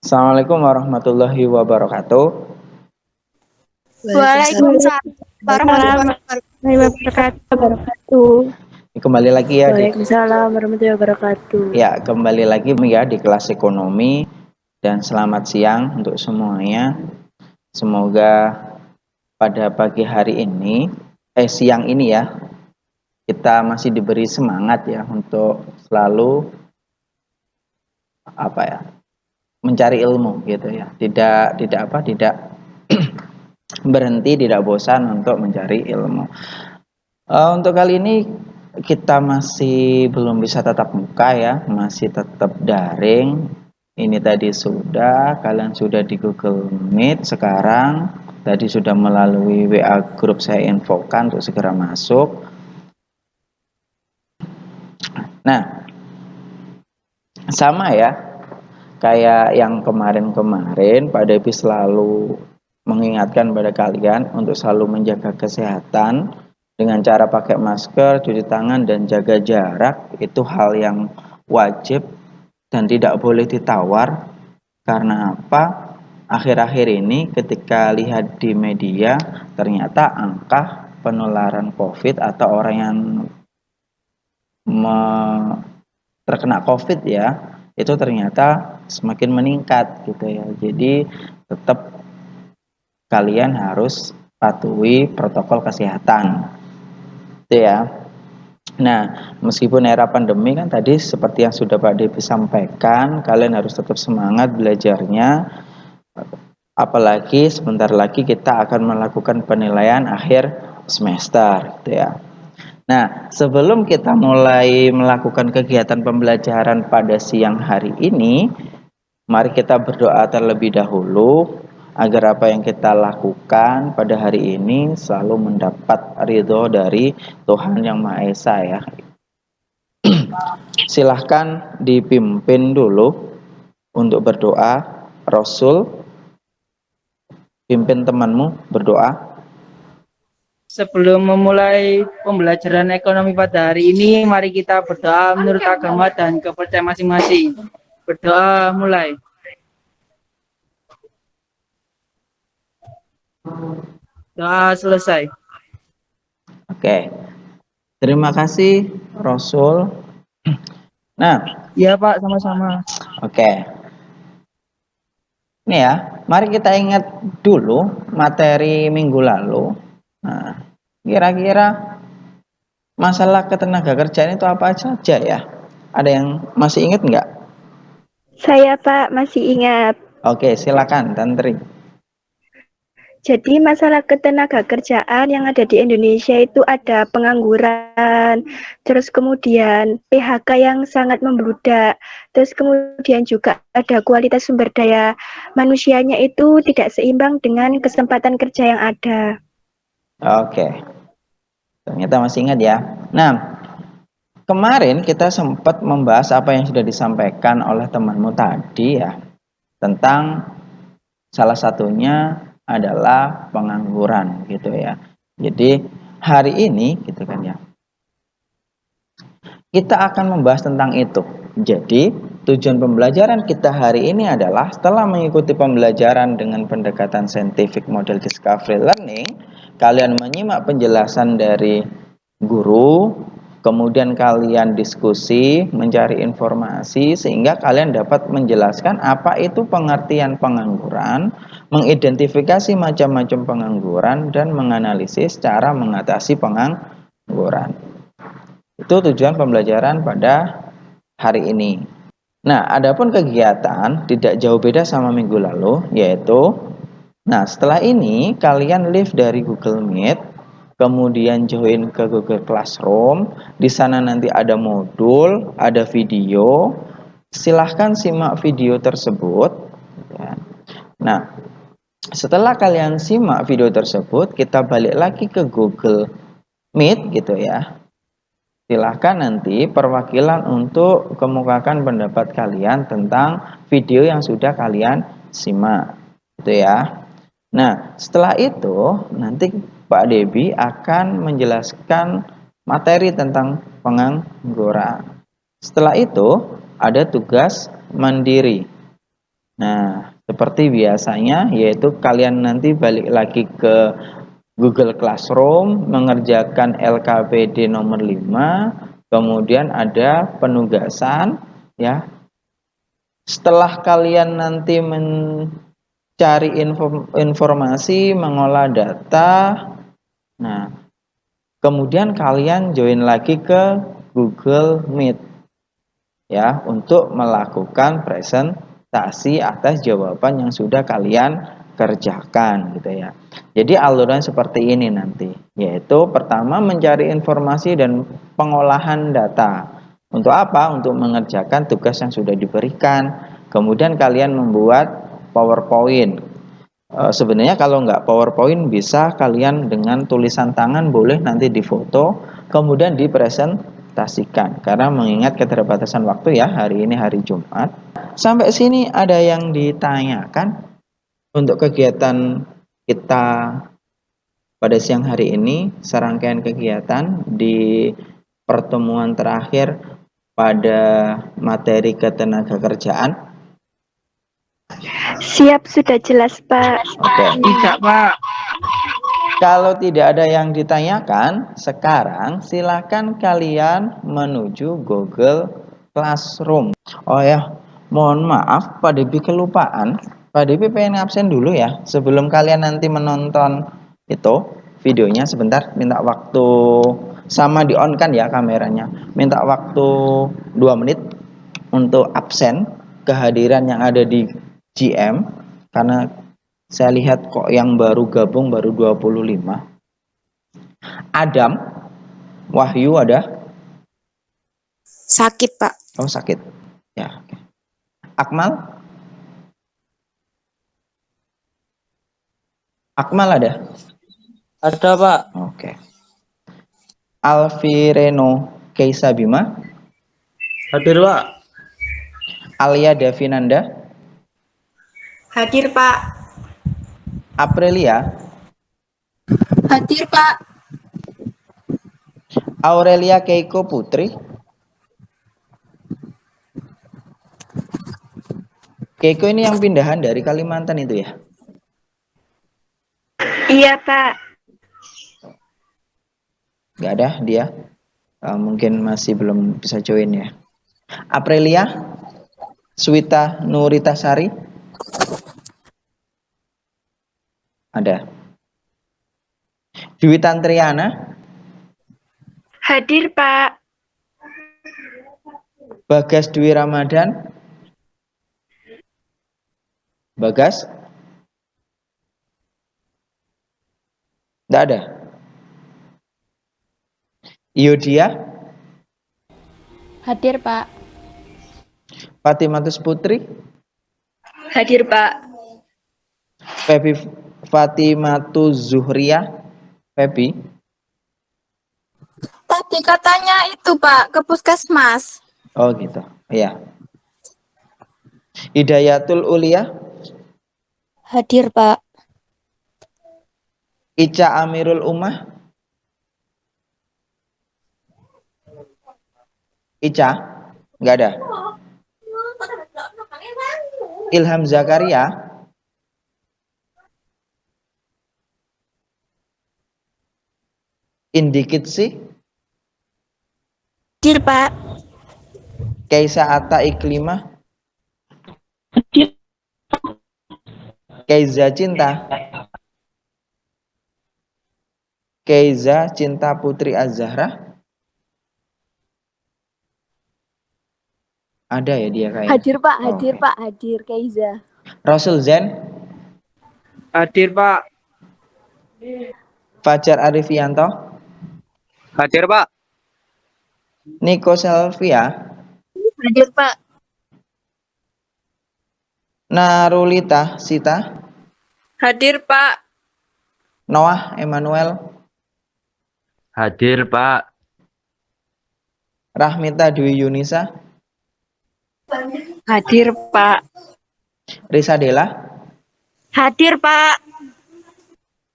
Assalamualaikum warahmatullahi wabarakatuh. Waalaikumsalam warahmatullahi wabarakatuh. Kembali lagi ya Waalaikumsalam warahmatullahi wabarakatuh. kembali lagi ya di kelas ekonomi, dan selamat siang untuk semuanya. Semoga pada pagi hari ini, siang ini ya, kita masih diberi semangat ya untuk selalu mencari ilmu gitu ya. Tidak berhenti, tidak bosan untuk mencari ilmu. Untuk kali ini kita masih belum bisa tatap muka ya, masih tetap daring. Ini tadi kalian sudah di Google Meet sekarang. Tadi sudah melalui WA grup saya infokan untuk segera masuk. Nah, sama ya, kayak yang kemarin-kemarin, Pak Devi selalu mengingatkan pada kalian untuk selalu menjaga kesehatan dengan cara pakai masker, cuci tangan, dan jaga jarak. Itu hal yang wajib dan tidak boleh ditawar. Karena apa? Akhir-akhir ini ketika lihat di media, ternyata angka penularan COVID atau orang yang terkena COVID ya, itu ternyata semakin meningkat gitu ya. Jadi tetap kalian harus patuhi protokol kesehatan gitu ya. Nah, meskipun era pandemi kan tadi seperti yang sudah Pak Devi sampaikan, kalian harus tetap semangat belajarnya. Apalagi sebentar lagi kita akan melakukan penilaian akhir semester gitu ya. Nah, sebelum kita mulai melakukan kegiatan pembelajaran pada siang hari ini, mari kita berdoa terlebih dahulu agar apa yang kita lakukan pada hari ini selalu mendapat ridho dari Tuhan Yang Maha Esa ya. Silahkan dipimpin dulu untuk berdoa. Rasul, pimpin temanmu berdoa. Sebelum memulai pembelajaran ekonomi pada hari ini, mari kita berdoa menurut agama dan kepercayaan masing-masing. Berdoa mulai. Doa selesai. Oke. Terima kasih Rasul. Nah, ya Pak, sama-sama. Oke. Ini ya, mari kita ingat dulu materi minggu lalu. Nah, kira-kira masalah ketenaga kerjaan itu apa saja ya? Ada yang masih ingat nggak? Saya Pak masih ingat. Oke, silakan Tantri. Jadi masalah ketenaga kerjaan yang ada di Indonesia itu ada pengangguran, terus kemudian PHK yang sangat membludak, terus kemudian juga ada kualitas sumber daya manusianya itu tidak seimbang dengan kesempatan kerja yang ada. Oke, ternyata masih ingat ya. Nah, kemarin kita sempat membahas apa yang sudah disampaikan oleh temanmu tadi ya, tentang salah satunya adalah pengangguran gitu ya. Jadi hari ini gitu kan ya, kita akan membahas tentang itu. Jadi tujuan pembelajaran kita hari ini adalah setelah mengikuti pembelajaran dengan pendekatan scientific model discovery learning, kalian menyimak penjelasan dari guru, kemudian kalian diskusi, mencari informasi sehingga kalian dapat menjelaskan apa itu pengertian pengangguran, mengidentifikasi macam-macam pengangguran, dan menganalisis cara mengatasi pengangguran. Itu tujuan pembelajaran pada hari ini. Nah, adapun kegiatan tidak jauh beda sama minggu lalu, yaitu setelah ini kalian live dari Google Meet, kemudian join ke Google Classroom. Di sana nanti ada modul, ada video. Silahkan simak video tersebut. Nah, setelah kalian simak video tersebut, kita balik lagi ke Google Meet gitu ya. Silahkan nanti perwakilan untuk kemukakan pendapat kalian tentang video yang sudah kalian simak, gitu ya. Nah, setelah itu nanti Pak Debi akan menjelaskan materi tentang pengangguran. Setelah itu ada tugas mandiri. Nah, seperti biasanya, yaitu kalian nanti balik lagi ke Google Classroom, mengerjakan LKPD nomor 5, kemudian ada penugasan ya. Setelah kalian nanti mencari informasi, mengolah data, nah kemudian kalian join lagi ke Google Meet ya untuk melakukan presentasi atas jawaban yang sudah kalian kerjakan gitu ya. Jadi alurnya seperti ini nanti, yaitu pertama mencari informasi dan pengolahan data. Untuk apa? Untuk mengerjakan tugas yang sudah diberikan. Kemudian kalian membuat PowerPoint. Sebenarnya kalau nggak PowerPoint bisa kalian dengan tulisan tangan, boleh nanti difoto kemudian dipresentasikan, karena mengingat keterbatasan waktu ya, hari ini hari Jumat. Sampai sini ada yang ditanyakan untuk kegiatan kita pada siang hari ini, serangkaian kegiatan di pertemuan terakhir pada materi ketenagakerjaan. Siap, sudah jelas, Pak. Oke. Tidak, Pak. Kalau tidak ada yang ditanyakan, sekarang silakan kalian menuju Google Classroom. Oh ya, mohon maaf, Pak Debi kelupaan. Pak Debi pengen absen dulu ya, sebelum kalian nanti menonton itu videonya. Sebentar, minta waktu, sama di on kan ya kameranya. Minta waktu 2 menit untuk absen kehadiran yang ada di GM, karena saya lihat kok yang baru gabung baru 25. Adam, Wahyu ada? Sakit, Pak. Oh, sakit. Ya, oke. Akmal? Akmal ada? Ada, Pak. Oke. Alvireno Keisa Bima? Hadir, Pak. Alia Davinanda? Hadir, Pak. Aprilia? Hadir, Pak. Aurelia Keiko Putri? Keiko ini yang pindahan dari Kalimantan itu ya? Iya, Pak. Nggak ada dia. Mungkin masih belum bisa join ya. Aprilia? Swita Nuritasari? Ada. Dwi Tantriana? Hadir, Pak. Bagas Dwi Ramadan? Bagas? Tidak ada. Iodia? Hadir, Pak. Fatimatus Putri? Hadir, Pak. Febi Fatimatus Zuhria? Febi? Tadi katanya itu, Pak, ke puskesmas. Oh gitu. Iya. Hidayatul Ulia? Hadir, Pak. Ica Amirul Ummah? Ica? Nggak ada. Ilham Zakaria? Indikitsi? Hadir, Pak. Kaisa Atta Iklimah? Keiza Cinta? Keiza Cinta Putri Az-Zahra? Ada ya dia kayaknya. Hadir, Pak. Oh, Hadir, oke. Pak. Hadir, Keiza. Rasul Zen? Hadir, Pak. Fajar Arifianto? Hadir, Pak. Niko Selvia? Hadir, Pak. Narulita Sita? Hadir, Pak. Noah Emmanuel? Hadir, Pak. Rahmita Dwi Yunisa? Hadir, Pak. Risa Dela? Hadir, Pak.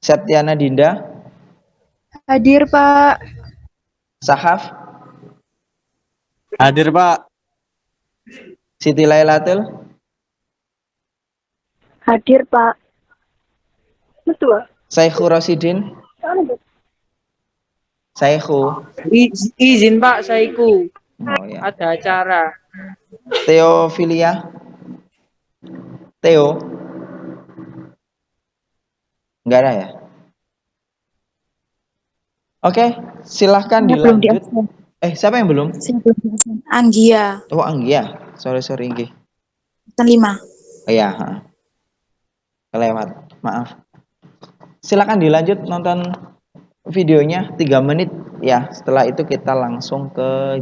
Septiana Dinda? Hadir, Pak. Sahaf? Hadir, Pak. Siti Lailatul? Hadir, Pak. Betul. Saihu Rosidin, Saihu. Izin Pak, saiku. Oh ya. Ada acara. Teofilia, Theo, nggak ada ya? Oke, silahkan Saya belum di dilanjut. absen. Siapa yang belum? Saya belum di absen. Anggia, Oh, Anggia. Sorry Inggi. absen 5. Oh ya, kelewat. Maaf. Silakan dilanjut nonton videonya 3 menit ya. Setelah itu kita langsung ke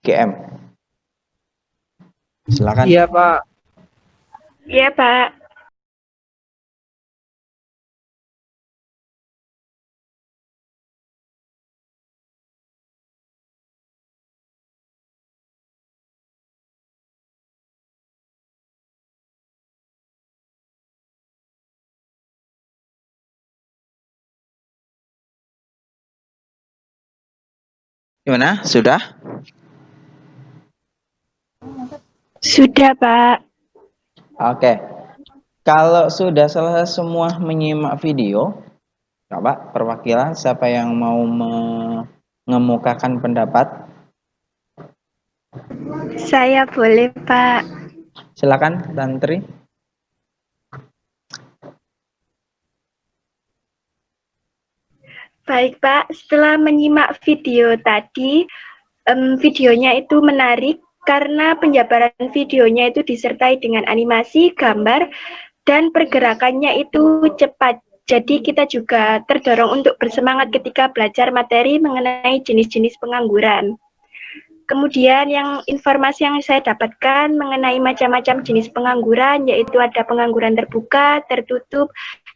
GM. Silakan. Iya Pak. Iya, Pak. Gimana? Sudah? Sudah, Pak. Oke. Kalau sudah selesai semua menyimak video, coba perwakilan siapa yang mau mengemukakan pendapat? Saya boleh, Pak. Silakan, Tantri. Baik, Pak. Setelah menyimak video tadi, videonya itu menarik karena penjabaran videonya itu disertai dengan animasi, gambar, dan pergerakannya itu cepat. Jadi kita juga terdorong untuk bersemangat ketika belajar materi mengenai jenis-jenis pengangguran. Kemudian informasi yang saya dapatkan mengenai macam-macam jenis pengangguran, yaitu ada pengangguran terbuka, tertutup,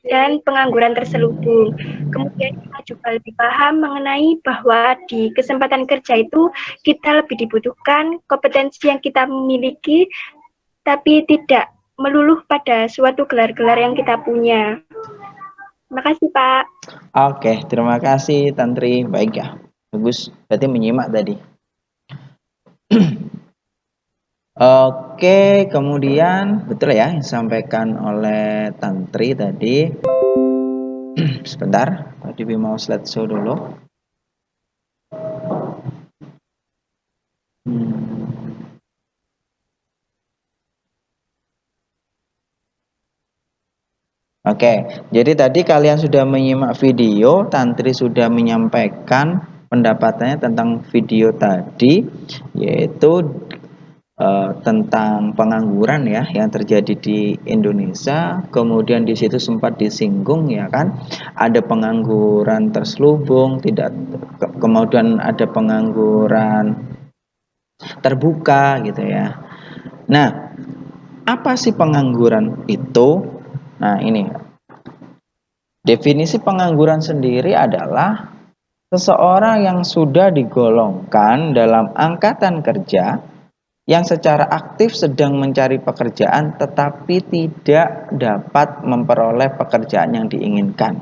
dan pengangguran terselubung. Kemudian kita juga lebih paham mengenai bahwa di kesempatan kerja itu kita lebih dibutuhkan kompetensi yang kita miliki, tapi tidak meluluh pada suatu gelar-gelar yang kita punya. Terima kasih, Pak. Oke, terima kasih Tantri. Baik ya. Bagus. Berarti menyimak tadi. Oke, kemudian betul ya yang disampaikan oleh Tantri tadi. Sebentar, tadi mau slideshow dulu. Oke, jadi tadi kalian sudah menyimak video, Tantri sudah menyampaikan pendapatannya tentang video tadi, yaitu tentang pengangguran ya yang terjadi di Indonesia. Kemudian di situ sempat disinggung ya kan, ada pengangguran terselubung, kemudian ada pengangguran terbuka gitu ya. Nah, apa sih pengangguran itu? Nah, ini definisi pengangguran sendiri adalah seseorang yang sudah digolongkan dalam angkatan kerja yang secara aktif sedang mencari pekerjaan tetapi tidak dapat memperoleh pekerjaan yang diinginkan.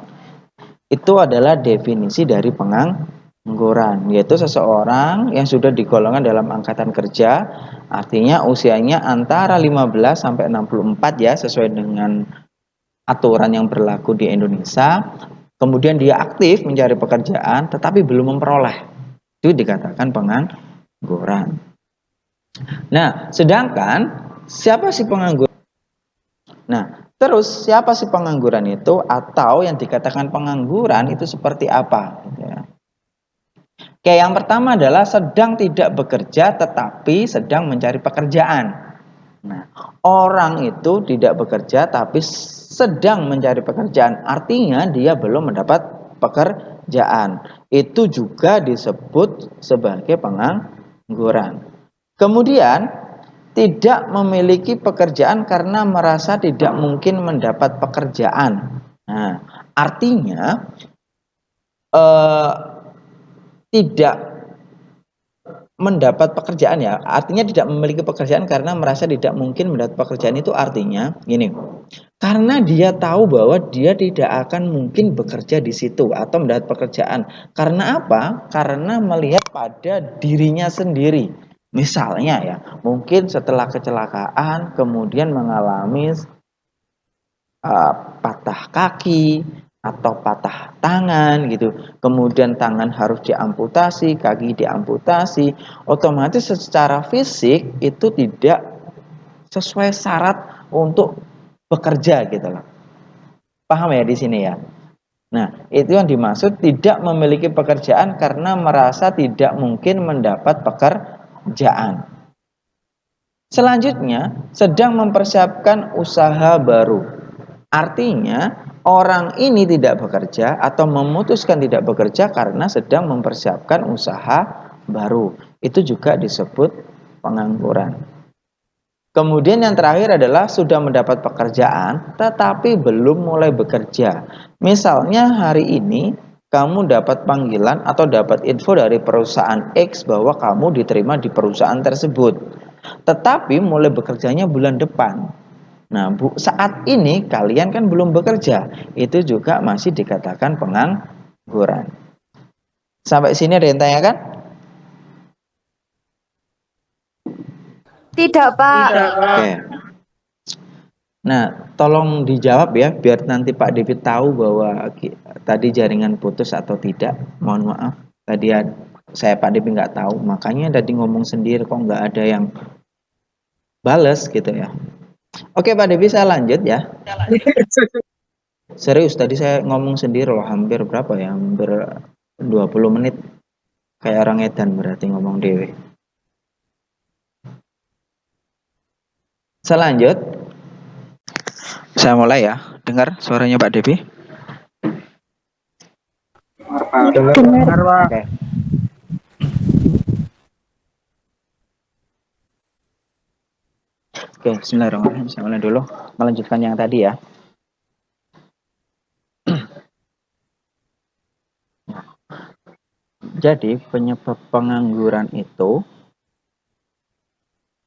Itu adalah definisi dari pengangguran, yaitu seseorang yang sudah digolongkan dalam angkatan kerja, artinya usianya antara 15 sampai 64 ya, sesuai dengan aturan yang berlaku di Indonesia. Kemudian dia aktif mencari pekerjaan tetapi belum memperoleh. Itu dikatakan pengangguran. Nah, sedangkan siapa sih pengangguran? Nah, terus siapa sih pengangguran itu, atau yang dikatakan pengangguran itu seperti apa? Oke, yang pertama adalah sedang tidak bekerja tetapi sedang mencari pekerjaan. Nah, orang itu tidak bekerja tapi sedang mencari pekerjaan, artinya dia belum mendapat pekerjaan. Itu juga disebut sebagai pengangguran. Kemudian tidak memiliki pekerjaan karena merasa tidak mungkin mendapat pekerjaan. Nah, artinya tidak mendapat pekerjaan ya, artinya tidak memiliki pekerjaan karena merasa tidak mungkin mendapat pekerjaan. Itu artinya gini, karena dia tahu bahwa dia tidak akan mungkin bekerja di situ atau mendapat pekerjaan. Karena apa? Karena melihat pada dirinya sendiri. Misalnya ya, mungkin setelah kecelakaan kemudian mengalami patah kaki atau patah tangan gitu, kemudian tangan harus diamputasi, kaki diamputasi, otomatis secara fisik itu tidak sesuai syarat untuk bekerja gitu loh. Paham ya di sini ya? Nah, itu yang dimaksud tidak memiliki pekerjaan karena merasa tidak mungkin mendapat pekerjaan. Selanjutnya, sedang mempersiapkan usaha baru. Artinya, orang ini tidak bekerja atau memutuskan tidak bekerja karena sedang mempersiapkan usaha baru. Itu juga disebut pengangguran. Kemudian yang terakhir adalah sudah mendapat pekerjaan tetapi belum mulai bekerja. Misalnya hari ini kamu dapat panggilan atau dapat info dari perusahaan X bahwa kamu diterima di perusahaan tersebut. Tetapi mulai bekerjanya bulan depan. Nah, saat ini kalian kan belum bekerja. Itu juga masih dikatakan pengangguran. Sampai sini ada yang tanyakan? Tidak, Pak. Tidak, Pak. Oke. Nah, tolong dijawab ya, biar nanti Pak David tahu bahwa tadi jaringan putus atau tidak. Mohon maaf, tadi saya Pak David nggak tahu, makanya tadi ngomong sendiri kok nggak ada yang bales gitu ya. Oke Pak David, saya lanjut ya. Serius, tadi saya ngomong sendiri loh, hampir berapa ya, hampir 20 menit. Kayak orang edan berarti ngomong dewe. Saya lanjut. Saya mulai ya. Dengar suaranya Pak Devi? Dengar, Pak. Oke. Oke, bismillahirrahmanirrahim. Saya mulai dulu. Melanjutkan yang tadi ya. Jadi, penyebab pengangguran itu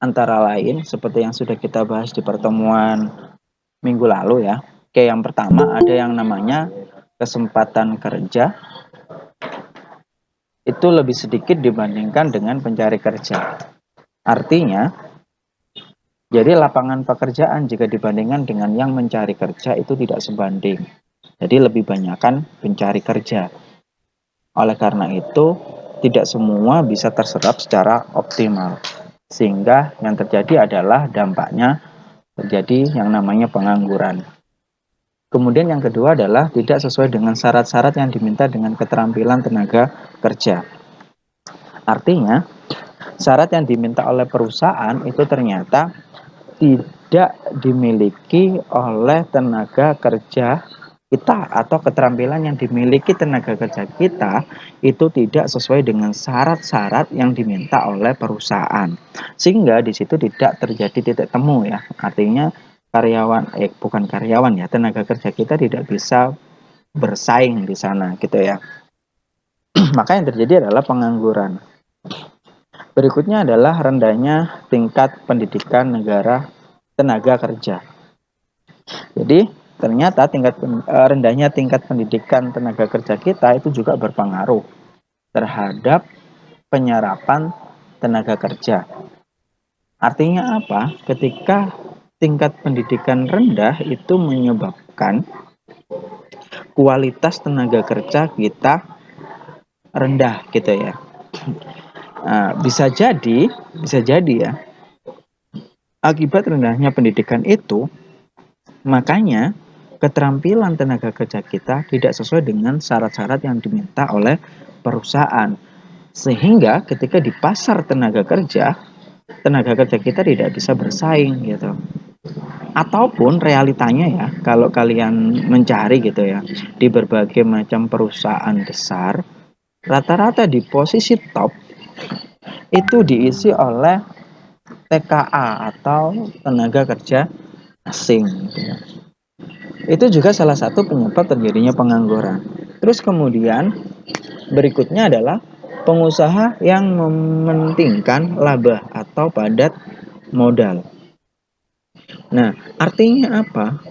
antara lain seperti yang sudah kita bahas di pertemuan minggu lalu ya. Oke, yang pertama ada yang namanya kesempatan kerja. Itu lebih sedikit dibandingkan dengan pencari kerja. Artinya, jadi lapangan pekerjaan jika dibandingkan dengan yang mencari kerja itu tidak sebanding. Jadi lebih banyakkan pencari kerja. Oleh karena itu, tidak semua bisa terserap secara optimal. Sehingga yang terjadi adalah dampaknya terjadi yang namanya pengangguran. Kemudian yang kedua adalah tidak sesuai dengan syarat-syarat yang diminta dengan keterampilan tenaga kerja. Artinya, syarat yang diminta oleh perusahaan itu ternyata tidak dimiliki oleh tenaga kerja kita atau keterampilan yang dimiliki tenaga kerja kita itu tidak sesuai dengan syarat-syarat yang diminta oleh perusahaan. Sehingga di situ tidak terjadi titik temu ya. Artinya bukan karyawan ya, tenaga kerja kita tidak bisa bersaing di sana gitu ya. Maka yang terjadi adalah pengangguran. Berikutnya adalah rendahnya tingkat pendidikan tenaga kerja. Jadi ternyata rendahnya tingkat pendidikan tenaga kerja kita itu juga berpengaruh terhadap penyerapan tenaga kerja. Artinya apa? Ketika tingkat pendidikan rendah itu menyebabkan kualitas tenaga kerja kita rendah gitu ya. Nah, bisa jadi ya, akibat rendahnya pendidikan itu, makanya keterampilan tenaga kerja kita tidak sesuai dengan syarat-syarat yang diminta oleh perusahaan. Sehingga ketika di pasar tenaga kerja kita tidak bisa bersaing gitu. Ataupun realitanya ya, kalau kalian mencari gitu ya, di berbagai macam perusahaan besar, rata-rata di posisi top itu diisi oleh TKA atau tenaga kerja asing gitu ya. Itu juga salah satu penyebab terjadinya pengangguran. Terus kemudian berikutnya adalah pengusaha yang mementingkan laba atau padat modal. Nah, artinya apa?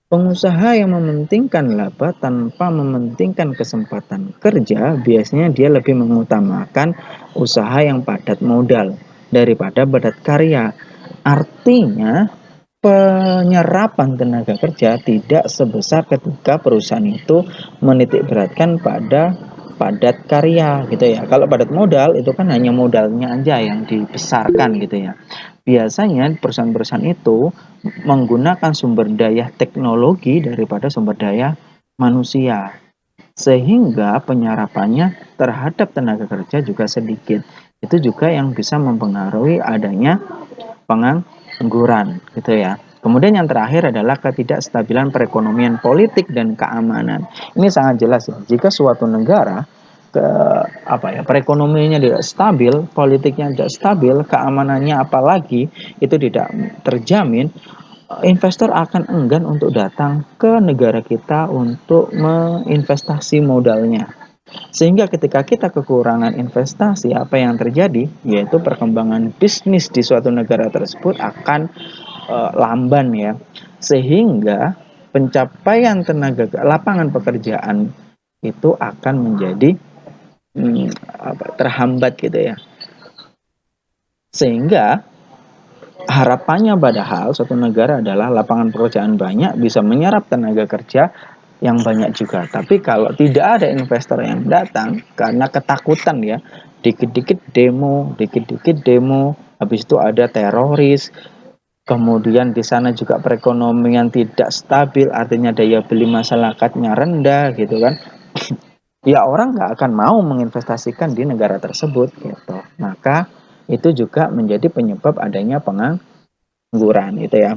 Pengusaha yang mementingkan laba tanpa mementingkan kesempatan kerja, biasanya dia lebih mengutamakan usaha yang padat modal daripada padat karya. Artinya, penyerapan tenaga kerja tidak sebesar ketika perusahaan itu menitik beratkan pada padat karya gitu ya. Kalau padat modal itu kan hanya modalnya aja yang dibesarkan gitu ya. Biasanya perusahaan-perusahaan itu menggunakan sumber daya teknologi daripada sumber daya manusia, sehingga penyerapannya terhadap tenaga kerja juga sedikit. Itu juga yang bisa mempengaruhi adanya pengangguran gitu ya. Kemudian yang terakhir adalah ketidakstabilan perekonomian, politik dan keamanan. Ini sangat jelas ya. Jika suatu negara perekonomiannya tidak stabil, politiknya tidak stabil, keamanannya apalagi itu tidak terjamin, investor akan enggan untuk datang ke negara kita untuk menginvestasi modalnya. Sehingga ketika kita kekurangan investasi, apa yang terjadi? Yaitu perkembangan bisnis di suatu negara tersebut akan lamban ya. Sehingga pencapaian lapangan pekerjaan itu akan menjadi terhambat gitu ya. Sehingga harapannya padahal suatu negara adalah lapangan pekerjaan banyak, bisa menyerap tenaga kerja yang banyak juga. Tapi kalau tidak ada investor yang datang karena ketakutan ya, dikit-dikit demo, habis itu ada teroris, kemudian di sana juga perekonomian tidak stabil, artinya daya beli masyarakatnya rendah gitu kan. Ya orang nggak akan mau menginvestasikan di negara tersebut gitu. Maka itu juga menjadi penyebab adanya pengangguran itu ya.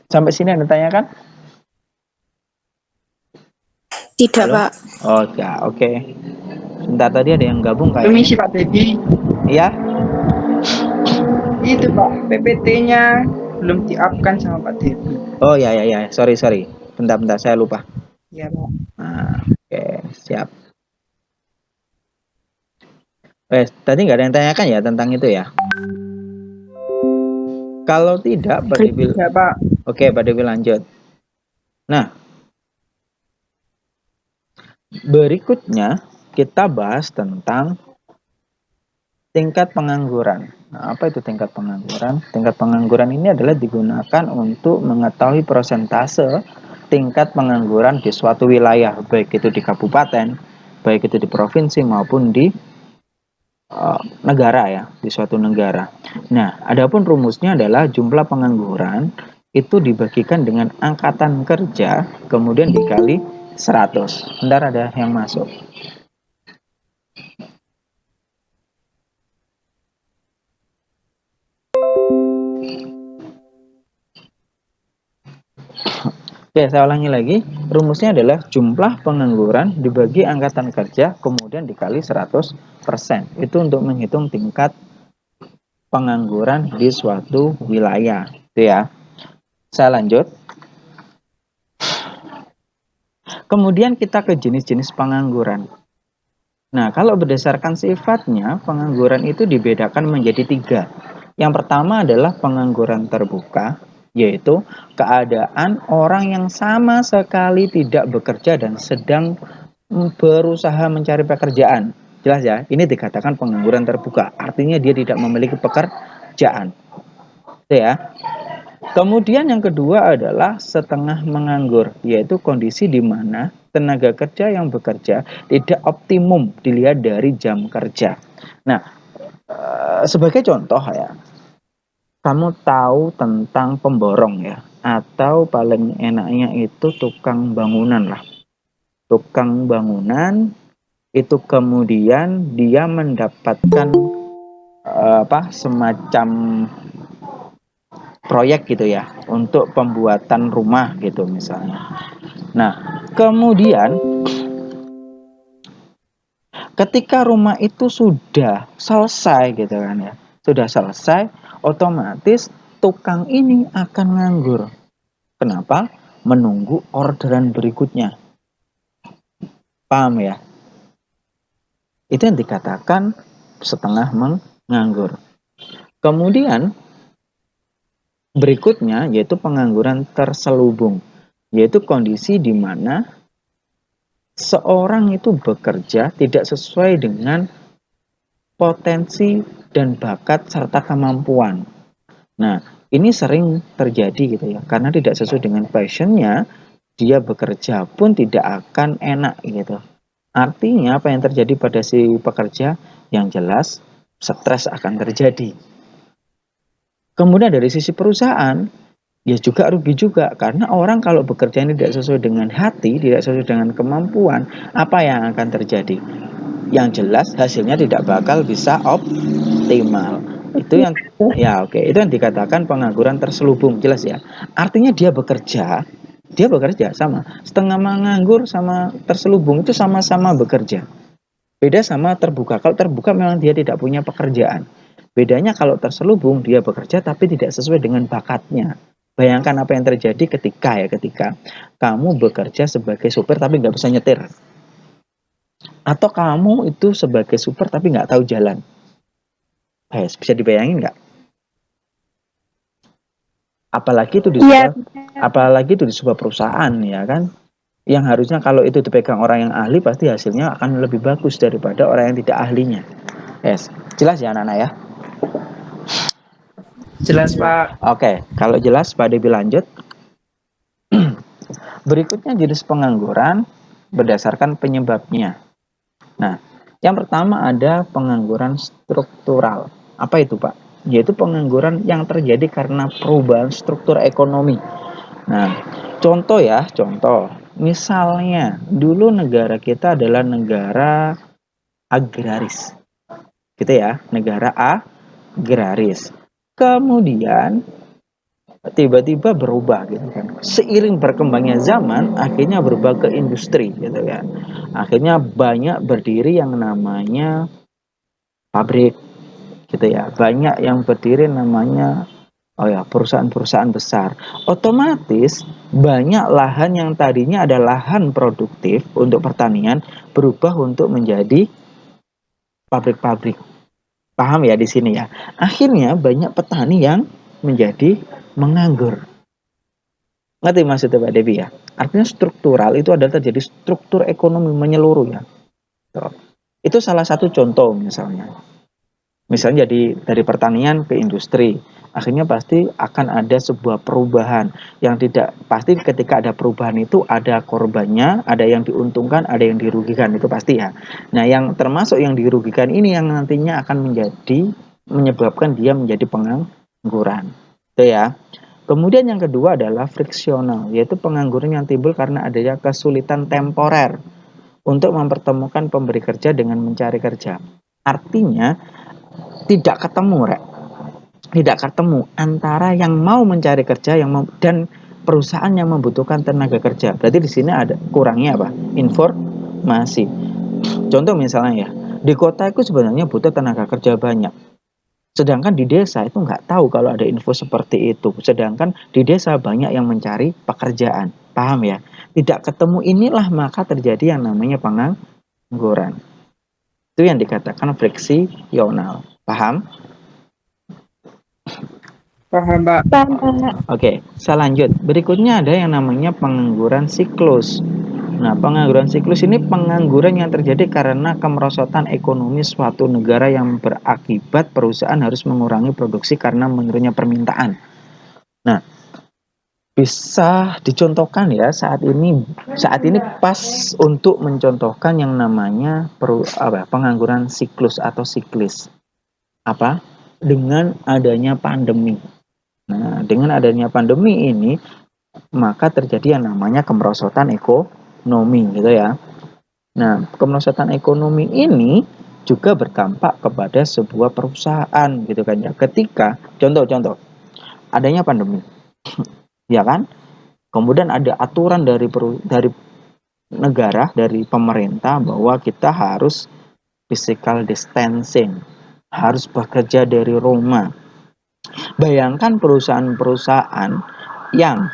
Sampai sini Anda tanyakan? Tidak, Halo? Pak. Oh ya, oke. Sebentar tadi ada yang gabung Permisi kayaknya. Pak Dedi, Iya? itu Pak PPT-nya belum di-up-kan sama Pak Dedi. Oh ya. Sorry. Bentar, saya lupa. Ya Pak. Nah, oke, siap. Tadi nggak ada yang tanyakan ya tentang itu ya? Kalau tidak, Pak Dewi. Ya Pak. Oke, Pak Dewi lanjut. Nah, berikutnya kita bahas tentang tingkat pengangguran. Nah, apa itu tingkat pengangguran? Tingkat pengangguran ini adalah digunakan untuk mengetahui persentase tingkat pengangguran di suatu wilayah, baik itu di kabupaten, baik itu di provinsi maupun di negara ya, di suatu negara. Nah, adapun rumusnya adalah jumlah pengangguran itu dibagikan dengan angkatan kerja kemudian dikali 100. Bentar ada yang masuk. Oke, saya ulangi lagi. Rumusnya adalah jumlah pengangguran dibagi angkatan kerja kemudian dikali 100%. Itu untuk menghitung tingkat pengangguran di suatu wilayah. Itu ya. Saya lanjut. Kemudian kita ke jenis-jenis pengangguran. Nah, kalau berdasarkan sifatnya, pengangguran itu dibedakan menjadi 3. Yang pertama adalah pengangguran terbuka, yaitu keadaan orang yang sama sekali tidak bekerja dan sedang berusaha mencari pekerjaan. Jelas ya, ini dikatakan pengangguran terbuka, artinya dia tidak memiliki pekerjaan. Itu ya. Kemudian yang kedua adalah setengah menganggur, yaitu kondisi di mana tenaga kerja yang bekerja tidak optimum dilihat dari jam kerja. Nah, sebagai contoh ya, kamu tahu tentang pemborong ya, atau paling enaknya itu tukang bangunan lah. Tukang bangunan itu kemudian dia mendapatkan semacam proyek gitu ya untuk pembuatan rumah gitu misalnya. Nah, kemudian ketika rumah itu sudah selesai gitu kan ya, sudah selesai, otomatis tukang ini akan nganggur. Kenapa? Menunggu orderan berikutnya. Paham ya? Itu yang dikatakan setengah menganggur. Kemudian berikutnya yaitu pengangguran terselubung, yaitu kondisi di mana seorang itu bekerja tidak sesuai dengan potensi dan bakat serta kemampuan. Nah, Ini sering terjadi gitu ya, karena tidak sesuai dengan passionnya, dia bekerja pun tidak akan enak gitu. Artinya apa yang terjadi pada si pekerja? Yang jelas stres akan terjadi. Kemudian dari sisi perusahaan, ya juga rugi juga, karena orang kalau bekerja ini tidak sesuai dengan hati, tidak sesuai dengan kemampuan, apa yang akan terjadi? Yang jelas hasilnya tidak bakal bisa optimal. Itu yang ya oke, itu yang dikatakan pengangguran terselubung, jelas ya. Artinya dia bekerja sama. Setengah menganggur sama terselubung itu sama-sama bekerja. Beda sama terbuka. Kalau terbuka memang dia tidak punya pekerjaan. Bedanya kalau terselubung dia bekerja tapi tidak sesuai dengan bakatnya. Bayangkan apa yang terjadi ketika kamu bekerja sebagai supir tapi nggak bisa nyetir. Atau kamu itu sebagai supir tapi nggak tahu jalan. Bisa dibayangin nggak? Apalagi itu di sebuah perusahaan ya kan, yang harusnya kalau itu dipegang orang yang ahli pasti hasilnya akan lebih bagus daripada orang yang tidak ahlinya. Jelas ya anak-anak ya? Jelas, Pak. Oke, kalau jelas Pak Debi lanjut. Berikutnya jenis pengangguran berdasarkan penyebabnya. Nah, yang pertama ada pengangguran struktural. Apa itu, Pak? Yaitu pengangguran yang terjadi karena perubahan struktur ekonomi. Nah, contoh. Misalnya, dulu negara kita adalah negara agraris. Gitu ya, negara agraris. Kemudian tiba-tiba berubah gitu kan. Seiring berkembangnya zaman, akhirnya berubah ke industri gitu kan. Akhirnya banyak berdiri yang namanya pabrik gitu ya. Banyak yang berdiri namanya perusahaan-perusahaan besar. Otomatis banyak lahan yang tadinya ada lahan produktif untuk pertanian berubah untuk menjadi pabrik-pabrik. Paham ya di sini ya. Akhirnya banyak petani yang menjadi menganggur. Ngerti maksudnya Pak Devi ya? Artinya struktural itu adalah terjadi struktur ekonomi menyeluruh ya. Itu salah satu contoh misalnya. Misalnya dari pertanian ke industri, akhirnya pasti akan ada sebuah perubahan yang tidak pasti. Ketika ada perubahan itu ada korbannya, ada yang diuntungkan, ada yang dirugikan, itu pasti ya. Nah, yang termasuk yang dirugikan ini yang nantinya akan menyebabkan dia menjadi pengangguran. Itu ya. Kemudian yang kedua adalah friksional, yaitu pengangguran yang timbul karena adanya kesulitan temporer untuk mempertemukan pemberi kerja dengan mencari kerja. Artinya tidak ketemu antara yang mau mencari kerja dan perusahaan yang membutuhkan tenaga kerja. Berarti di sini ada kurangnya apa? Informasi. Contoh misalnya ya, di kota itu sebenarnya butuh tenaga kerja banyak. Sedangkan di desa itu nggak tahu kalau ada info seperti itu. Sedangkan di desa banyak yang mencari pekerjaan. Paham ya? Tidak ketemu inilah maka terjadi yang namanya pengangguran. Itu yang dikatakan friksional. Paham? Paham, Pak. Oke, saya lanjut. Berikutnya ada yang namanya pengangguran siklus. Nah, pengangguran siklus ini pengangguran yang terjadi karena kemerosotan ekonomi suatu negara yang berakibat perusahaan harus mengurangi produksi karena menurunnya permintaan. Nah, bisa dicontohkan ya saat ini pas untuk mencontohkan yang namanya pengangguran siklus atau siklis. Apa? Dengan adanya pandemi. Nah, dengan adanya pandemi ini maka terjadi yang namanya kemerosotan ekonomi gitu ya. Nah, kemerosotan ekonomi ini juga berdampak kepada sebuah perusahaan gitu kan ya. Ketika contoh adanya pandemi. Ya kan? Kemudian ada aturan dari negara, dari pemerintah bahwa kita harus physical distancing, harus bekerja dari rumah. Bayangkan perusahaan-perusahaan yang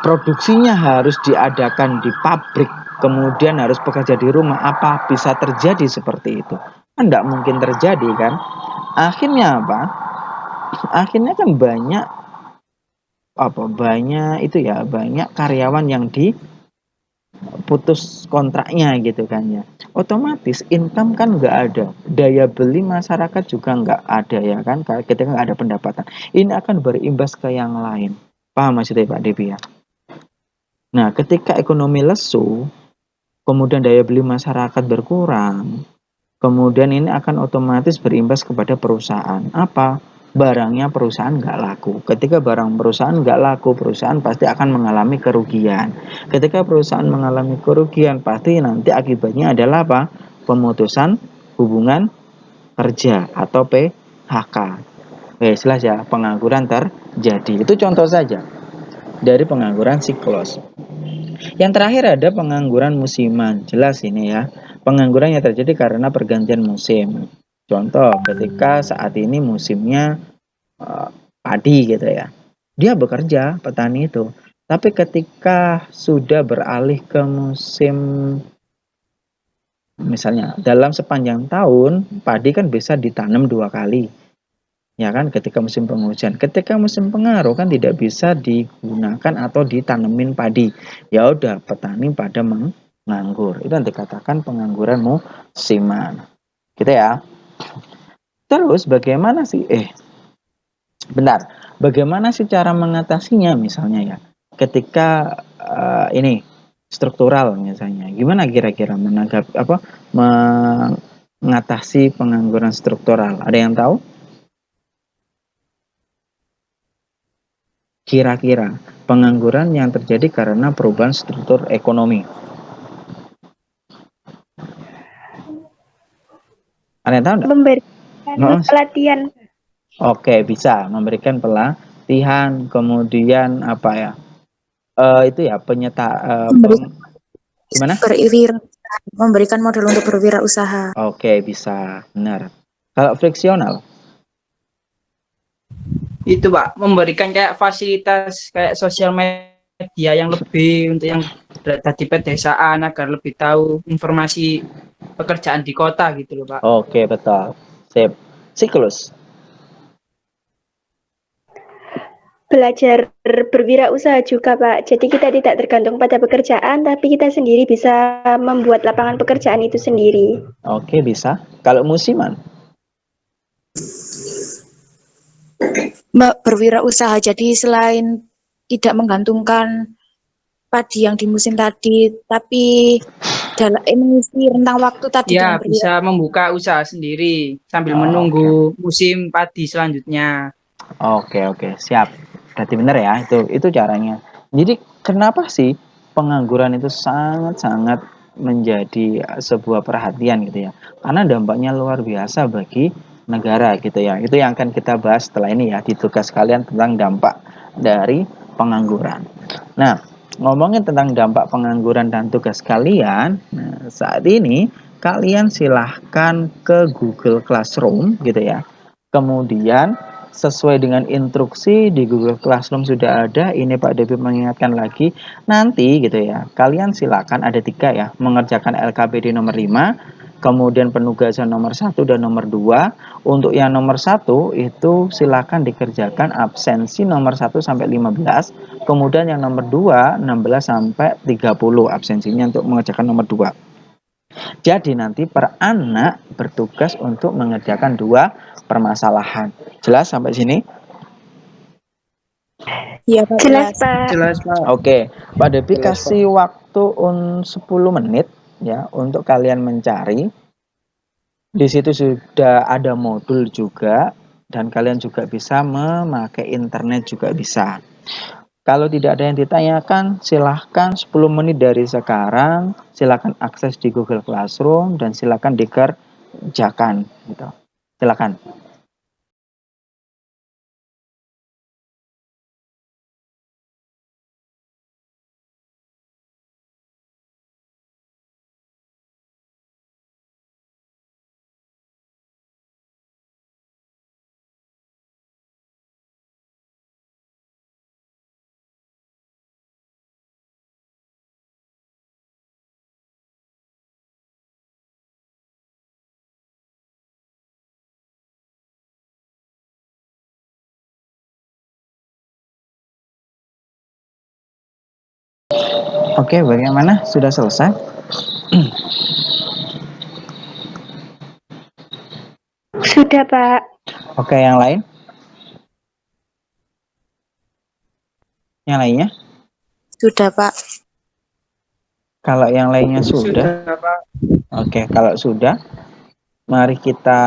produksinya harus diadakan di pabrik, kemudian harus bekerja di rumah. Apa bisa terjadi seperti itu? Kan tidak mungkin terjadi kan? Akhirnya apa? Akhirnya kan banyak karyawan yang putus kontraknya gitu kan ya. Otomatis income kan nggak ada, daya beli masyarakat juga nggak ada ya kan, ketika nggak ada pendapatan. Ini akan berimbas ke yang lain. Paham maksudnya Pak Devi ya? Nah, ketika ekonomi lesu, kemudian daya beli masyarakat berkurang, kemudian ini akan otomatis berimbas kepada perusahaan. Apa? Barangnya perusahaan nggak laku. Ketika barang perusahaan nggak laku, perusahaan pasti akan mengalami kerugian. Ketika perusahaan mengalami kerugian, pasti nanti akibatnya adalah apa? Pemutusan hubungan kerja atau PHK. Jelas ya, pengangguran terjadi. Itu contoh saja dari pengangguran siklus. Yang terakhir ada pengangguran musiman. Jelas ini ya. Pengangguran yang terjadi karena pergantian musim. Contoh, ketika saat ini musimnya padi gitu ya. Dia bekerja, petani itu. Tapi ketika sudah beralih ke musim, misalnya dalam sepanjang tahun, padi kan bisa ditanam 2 kali. Ya kan, ketika musim penghujan. Ketika musim pengaruh kan tidak bisa digunakan atau ditanemin padi. Ya udah, petani pada menganggur. Itu yang dikatakan pengangguran musiman. Gitu ya. Terus bagaimana sih bentar. Bagaimana sih cara mengatasinya misalnya ya? Ketika ini struktural misalnya. Gimana kira-kira mengatasi pengangguran struktural? Ada yang tahu? Kira-kira pengangguran yang terjadi karena perubahan struktur ekonomi. Ada yang tahu enggak? Memberikan pelatihan. Oke, bisa memberikan pelatihan, kemudian apa ya? Itu ya gimana? Memberikan modal untuk berwirausaha. Oke, bisa, benar. Kalau friksional, Itu Pak, memberikan kayak fasilitas kayak sosial media yang lebih untuk yang berada di pedesaan agar lebih tahu informasi pekerjaan di kota gitu loh Pak. oke betul. Sip. Siklus. Belajar berwirausaha juga, Pak. Jadi kita tidak tergantung pada pekerjaan, tapi kita sendiri bisa membuat lapangan pekerjaan itu sendiri. Oke, bisa. Kalau musiman, Berwirausaha. Jadi selain tidak menggantungkan padi yang di musim tadi, tapi dalam mengisi rentang waktu tadi dengan Ya, bisa membuka usaha sendiri sambil oke. menunggu musim padi selanjutnya. Oke, siap. Berarti benar ya, itu caranya. Jadi kenapa sih pengangguran itu sangat-sangat menjadi sebuah perhatian gitu ya? Karena dampaknya luar biasa bagi negara gitu ya. Itu yang akan kita bahas setelah ini ya di tugas kalian tentang dampak dari pengangguran. Nah, ngomongin tentang dampak pengangguran dan tugas kalian, nah, saat ini kalian silahkan ke Google Classroom gitu ya. Kemudian sesuai dengan instruksi di Google Classroom sudah ada. Ini Pak Devi mengingatkan lagi, nanti gitu ya, kalian silakan ada 3 ya, mengerjakan LKPD nomor 5, kemudian penugasan nomor 1 dan nomor 2. Untuk yang nomor 1 itu silakan dikerjakan absensi nomor 1 sampai 15, kemudian yang nomor 2 16 sampai 30 absensinya untuk mengerjakan nomor 2. Jadi nanti per anak bertugas untuk mengerjakan 2 permasalahan. Jelas sampai sini? ya Pak, Jelas, jelas. Pak. Jelas Pak. Oke, Pak Devi Jelas, Pak. kasih waktu 10 menit ya untuk kalian mencari. Di situ sudah ada modul juga dan kalian juga bisa memakai internet juga bisa. Kalau tidak ada yang ditanyakan, silahkan 10 menit dari sekarang, silahkan akses di Google Classroom dan silahkan dikerjakan gitu. Silahkan. Oke, bagaimana? Sudah selesai? Sudah, Pak. Oke, yang lain? Yang lainnya? Sudah, Pak. Kalau yang lainnya sudah, Pak. oke, kalau sudah, mari kita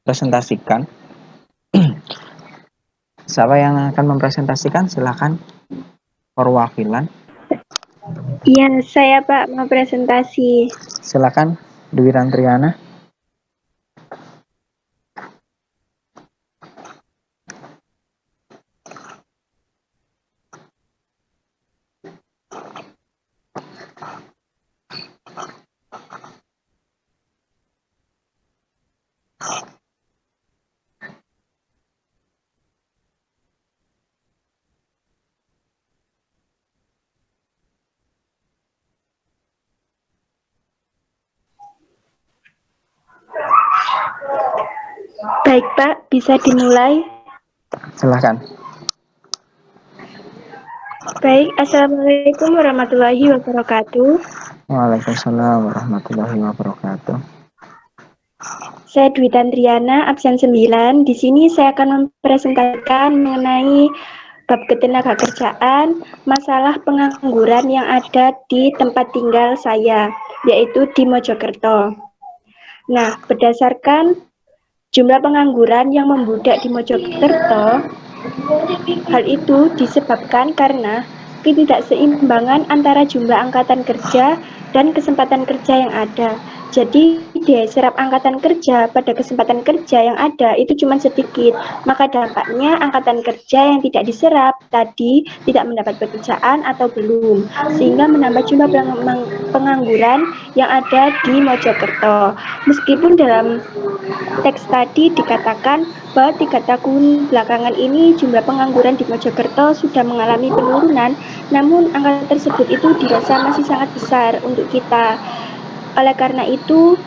presentasikan. Siapa yang akan mempresentasikan? Silakan, perwakilan. Iya, saya Pak mau presentasi. Silakan, Dwi Rantriana. Baik Pak, bisa dimulai. Silakan. Baik, Assalamualaikum warahmatullahi wabarakatuh. Waalaikumsalam warahmatullahi wabarakatuh. Saya Dwi Tantriana, absen 9. Di sini saya akan mempresentasikan mengenai bab ketenaga kerjaan, masalah pengangguran yang ada di tempat tinggal saya, yaitu di Mojokerto. Nah, berdasarkan jumlah pengangguran yang membludak di Mojokerto, hal itu disebabkan karena ketidakseimbangan antara jumlah angkatan kerja dan kesempatan kerja yang ada. Jadi daya serap angkatan kerja pada kesempatan kerja yang ada itu cuma sedikit. Maka dampaknya angkatan kerja yang tidak diserap tadi tidak mendapat pekerjaan atau belum, sehingga menambah jumlah pengangguran yang ada di Mojokerto. Meskipun dalam teks tadi dikatakan bahwa 3 tahun belakangan ini jumlah pengangguran di Mojokerto sudah mengalami penurunan, namun angka tersebut itu dirasa masih sangat besar untuk kita. Oleh karena itu,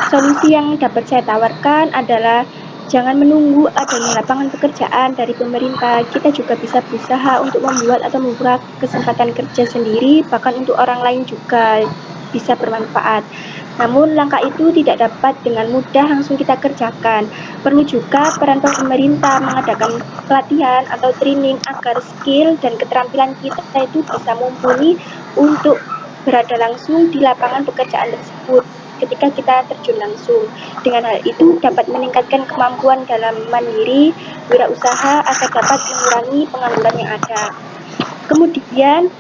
solusi yang dapat saya tawarkan adalah jangan menunggu adanya lapangan pekerjaan dari pemerintah. Kita juga bisa berusaha untuk membuat atau membuka kesempatan kerja sendiri, bahkan untuk orang lain juga bisa bermanfaat. Namun langkah itu tidak dapat dengan mudah langsung kita kerjakan. Perlu juga peran pemerintah mengadakan pelatihan atau training agar skill dan keterampilan kita itu bisa mumpuni untuk berada langsung di lapangan pekerjaan tersebut ketika kita terjun langsung. Dengan hal itu dapat meningkatkan kemampuan dalam mandiri, wirausaha agar dapat mengurangi pengangguran yang ada. Kemudian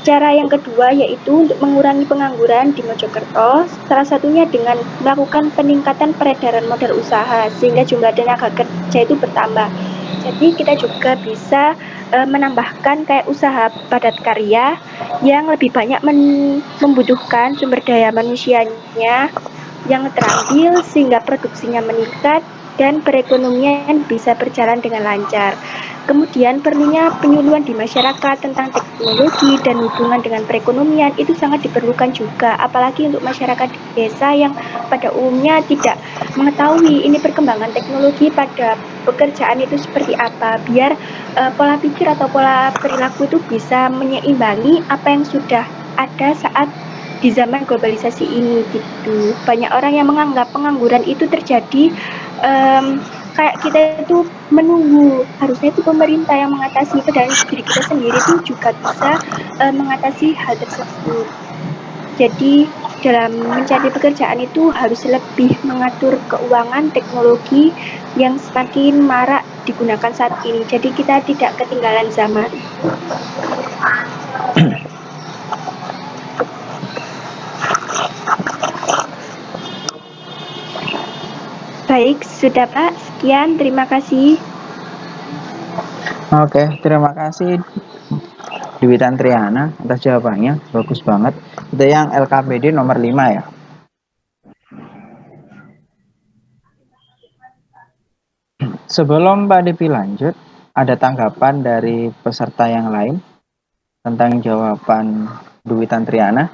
cara yang kedua yaitu untuk mengurangi pengangguran di Mojokerto, salah satunya dengan melakukan peningkatan peredaran modal usaha sehingga jumlah tenaga kerja itu bertambah. Jadi kita juga bisa menambahkan kayak usaha padat karya yang lebih banyak membutuhkan sumber daya manusianya yang terambil sehingga produksinya meningkat dan perekonomian bisa berjalan dengan lancar. Kemudian perlunya penyuluhan di masyarakat tentang teknologi dan hubungan dengan perekonomian itu sangat diperlukan juga, apalagi untuk masyarakat desa yang pada umumnya tidak mengetahui ini perkembangan teknologi pada pekerjaan itu seperti apa, biar pola pikir atau pola perilaku itu bisa menyeimbangi apa yang sudah ada saat di zaman globalisasi ini gitu. Banyak orang yang menganggap pengangguran itu terjadi kayak kita itu menunggu, harusnya itu pemerintah yang mengatasi, padahal diri kita sendiri itu juga bisa mengatasi hal tersebut. Jadi dalam mencari pekerjaan itu harus lebih mengatur keuangan teknologi yang semakin marak digunakan saat ini. Jadi kita tidak ketinggalan zaman. Baik, sudah Pak. Sekian, terima kasih. Oke, terima kasih Dwi Tantriana atas jawabannya. Bagus banget. Itu yang LKPD nomor 5 ya. Sebelum Pak Devi lanjut, ada tanggapan dari peserta yang lain tentang jawaban Dwi Tantriana?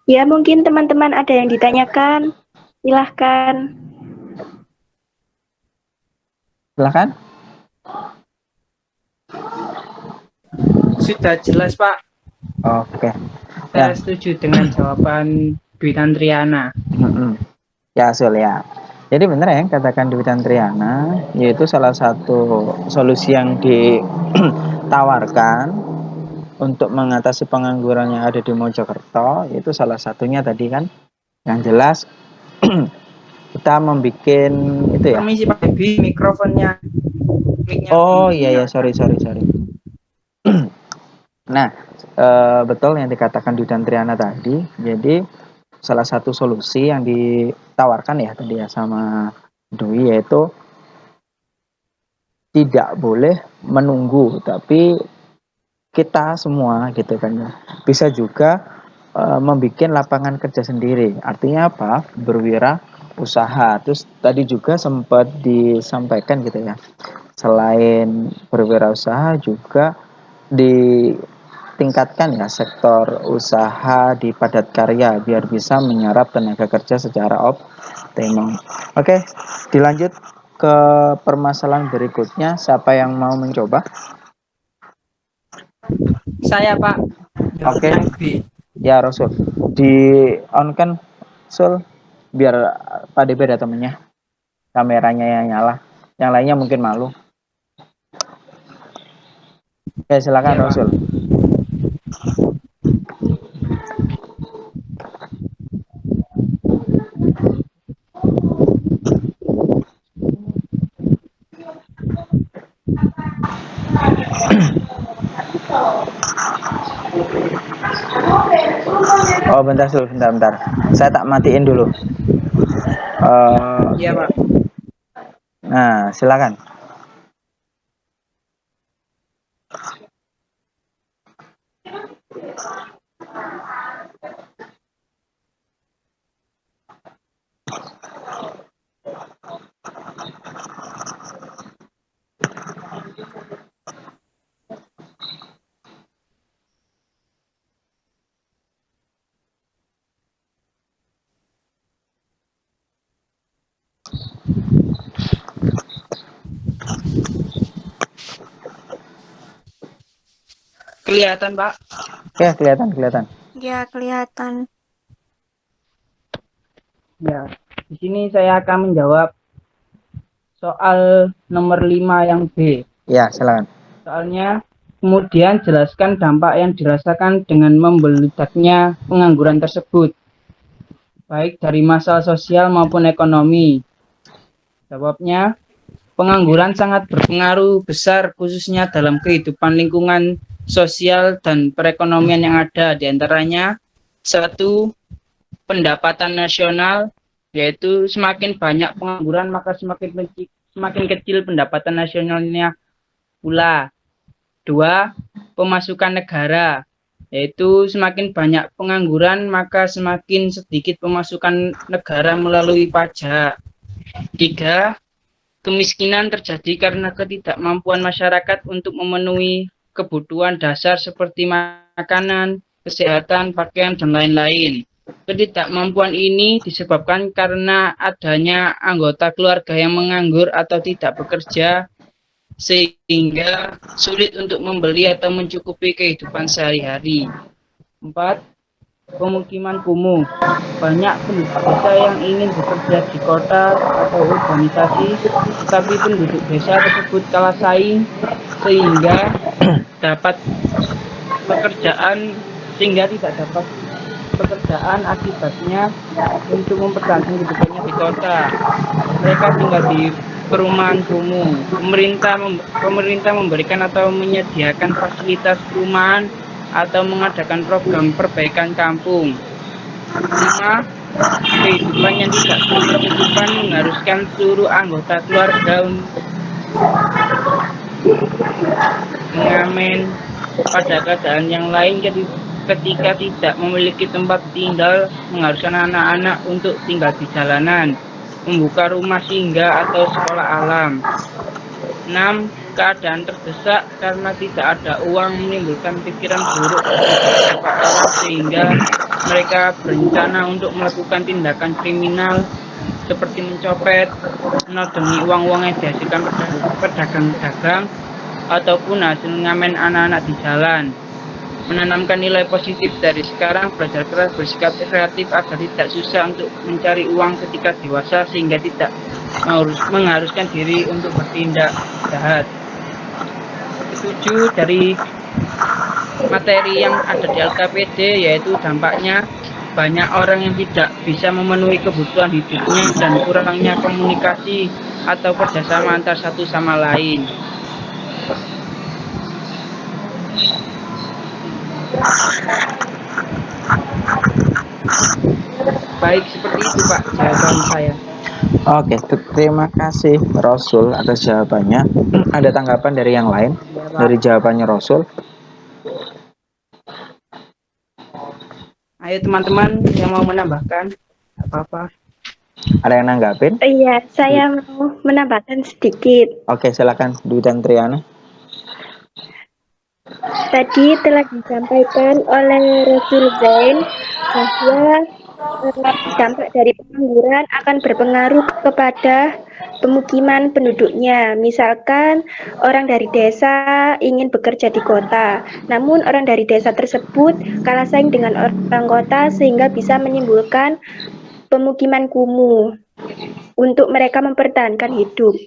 Ya, mungkin teman-teman ada yang ditanyakan. Silahkan. Silakan. Sudah jelas, Pak. Oke. Saya Ya. setuju dengan jawaban Dwi Tantriana. Ya, Sul ya. Jadi benar ya katakan Dwi Tantriana, yaitu salah satu solusi yang ditawarkan untuk mengatasi pengangguran yang ada di Mojokerto, itu salah satunya tadi kan yang jelas kita membuat itu ya. Permisi Pak Debi, mikrofonnya. Mic-nya Oh belum iya ya, nyala. sorry. Nah, betul yang dikatakan Dwi Tantriana tadi. Jadi salah satu solusi yang ditawarkan ya tadi ya sama Dwi, yaitu tidak boleh menunggu, tapi kita semua gitu kan ya bisa juga membuat lapangan kerja sendiri. Artinya apa? Berwira usaha. Terus tadi juga sempat disampaikan gitu ya, selain berwirausaha juga ditingkatkan ya sektor usaha di padat karya biar bisa menyerap tenaga kerja secara optimal. Oke, dilanjut ke permasalahan berikutnya. Siapa yang mau mencoba? Saya, Pak. Oke. Yang B. Ya, Rasul. Di on kan, Sul, biar Pak DB ada temennya. Kameranya yang nyala. Yang lainnya mungkin malu. Oke, silakan Ya, Pak. Rasul. Oh, bentar, Sul, bentar. Saya tak matiin dulu. Iya, Pak. Nah, silakan. Kelihatan, Pak. Ya, kelihatan. Ya, kelihatan. Ya. Di sini saya akan menjawab soal nomor 5 yang B. Ya, silakan. Soalnya, kemudian jelaskan dampak yang dirasakan dengan membeludaknya pengangguran tersebut, baik dari masalah sosial maupun ekonomi. Jawabnya, pengangguran sangat berpengaruh besar khususnya dalam kehidupan lingkungan sosial dan perekonomian yang ada. Di antaranya, satu, pendapatan nasional, yaitu semakin banyak pengangguran maka semakin kecil pendapatan nasionalnya pula. Dua, pemasukan negara, yaitu semakin banyak pengangguran maka semakin sedikit pemasukan negara melalui pajak. Tiga, kemiskinan terjadi karena ketidakmampuan masyarakat untuk memenuhi kebutuhan dasar seperti makanan, kesehatan, pakaian, dan lain-lain. Ketidakmampuan ini disebabkan karena adanya anggota keluarga yang menganggur atau tidak bekerja, sehingga sulit untuk membeli atau mencukupi kehidupan sehari-hari. 4. Pemukiman kumuh. Banyak penduduk desa yang ingin bekerja di kota atau urbanisasi, tetapi penduduk desa tersebut kalah saing sehingga tidak dapat pekerjaan, akibatnya untuk mempertahankan kehidupannya di kota. Mereka tinggal di perumahan kumuh. Pemerintah memberikan atau menyediakan fasilitas perumahan atau mengadakan program perbaikan kampung. 5. Kehidupan yang tidak berkecukupan mengharuskan seluruh anggota keluarga mengamen. Pada keadaan yang lain, ketika tidak memiliki tempat tinggal, mengharuskan anak-anak untuk tinggal di jalanan, membuka rumah singgah atau sekolah alam. 6. Keadaan terdesak karena tidak ada uang menimbulkan pikiran buruk bagi beberapa orang sehingga mereka berencana untuk melakukan tindakan kriminal seperti mencopet, menodongi uang-uang yang dihasilkan pedagang-pedagang, ataupun hasil ngamen anak-anak di jalan. Menanamkan nilai positif dari sekarang, belajar keras, bersikap kreatif agar tidak susah untuk mencari uang ketika dewasa sehingga tidak mengharuskan diri untuk bertindak jahat. Ketujuh, dari materi yang ada di LKPD yaitu dampaknya banyak orang yang tidak bisa memenuhi kebutuhan hidupnya dan kurangnya komunikasi atau kerjasama antar satu sama lain. Baik, seperti itu Pak jawaban saya. Oke, terima kasih Rasul atas jawabannya. Ada tanggapan dari yang lain Ya, Pak. dari jawabannya Rasul? Ayo teman-teman yang mau menambahkan, nggak apa-apa. Ada yang nanggapin? Iya, saya mau menambahkan sedikit. Oke, silakan Dwi dan Triana. Tadi telah disampaikan oleh Rasul Zain bahwa dampak dari pengangguran akan berpengaruh kepada pemukiman penduduknya. Misalkan orang dari desa ingin bekerja di kota, namun orang dari desa tersebut kalah saing dengan orang kota sehingga bisa menimbulkan pemukiman kumuh untuk mereka mempertahankan hidup.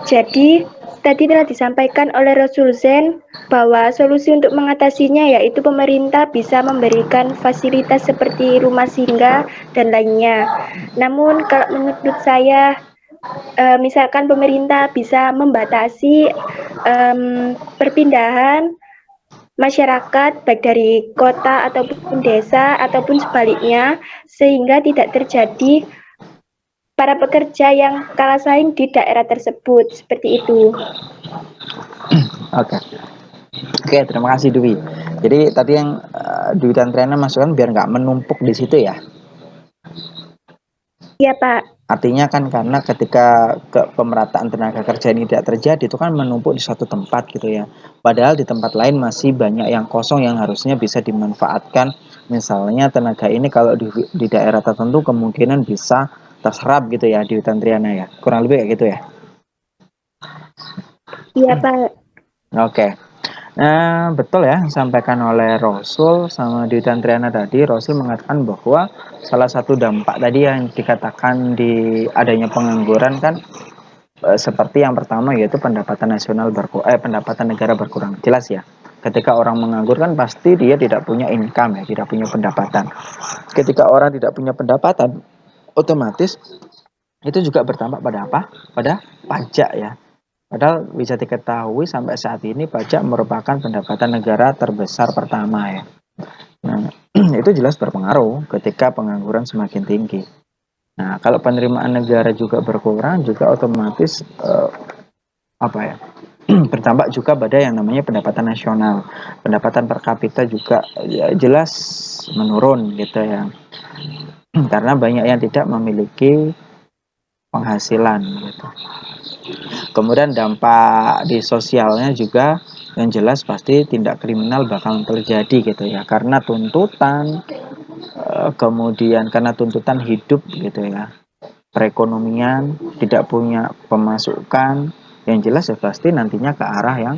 Jadi, tadi telah disampaikan oleh Rasul Zain bahwa solusi untuk mengatasinya yaitu pemerintah bisa memberikan fasilitas seperti rumah singgah dan lainnya. Namun, kalau menurut saya, misalkan pemerintah bisa membatasi perpindahan masyarakat baik dari kota ataupun desa ataupun sebaliknya sehingga tidak terjadi para pekerja yang kalah saing di daerah tersebut, seperti itu. Oke. Oke, terima kasih Dwi. Jadi tadi yang Dwi dan Triana masukkan biar nggak menumpuk di situ ya. Iya, Pak. Artinya kan karena ketika pemerataan tenaga kerja ini tidak terjadi itu kan menumpuk di satu tempat gitu ya. Padahal di tempat lain masih banyak yang kosong yang harusnya bisa dimanfaatkan. Misalnya tenaga ini kalau di daerah tertentu kemungkinan bisa terserap gitu ya di hutan Triana ya. Kurang lebih kayak gitu ya. Iya, Pak. Oke. Nah, betul ya disampaikan oleh Rasul sama Dwi dan Triana tadi. Rasul mengatakan bahwa salah satu dampak tadi yang dikatakan di adanya pengangguran kan seperti yang pertama yaitu pendapatan nasional pendapatan negara berkurang. Jelas ya. Ketika orang menganggur kan pasti dia tidak punya income ya, tidak punya pendapatan. Ketika orang tidak punya pendapatan, otomatis itu juga berdampak pada apa? Pada pajak ya. Padahal bisa diketahui sampai saat ini pajak merupakan pendapatan negara terbesar pertama ya. Nah, itu jelas berpengaruh ketika pengangguran semakin tinggi. Nah, kalau penerimaan negara juga berkurang, juga otomatis berdampak juga pada yang namanya pendapatan nasional. Pendapatan per kapita juga ya, jelas menurun gitu ya. Karena banyak yang tidak memiliki penghasilan gitu. Kemudian dampak di sosialnya juga yang jelas pasti tindak kriminal bakal terjadi gitu ya karena tuntutan kemudian karena tuntutan hidup gitu ya, perekonomian tidak punya pemasukan, yang jelas ya pasti nantinya ke arah yang